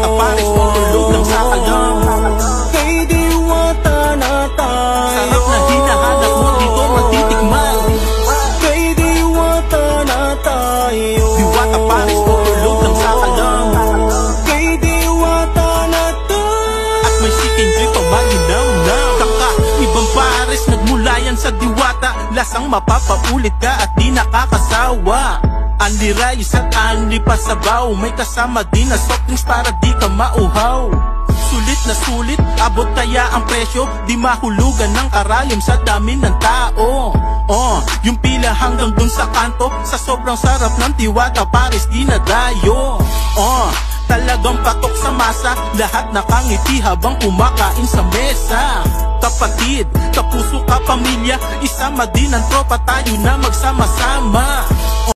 Diwata Paris, tutulog lang sa alam. Kay Diwata na tayo. Sarap na hinahanap mo dito matitikman. Kay Diwata na tayo. Diwata Paris, tutulog lang sa alam. Kay Diwata na tayo. At may chicken drip pa maginaw-naw. Kakaibang Paris, nagmula yan sa Diwata. Lasang mapapaulit ka at di nakakasawa. Anli rice at anli pasabaw. May kasama din na soft drinks para di ka mauhaw. Sulit na sulit, abot kaya ang presyo. Di mahulugan ng karayom sa dami ng tao. Yung pila hanggang dun sa kanto. Sa sobrang sarap ng Diwata Paris, di na dayo. Talagang patok sa masa. Lahat nakangiti habang kumakain sa mesa. Kapatid, kapuso, kapamilya, isama din ang tropa, tayo na magsama-sama.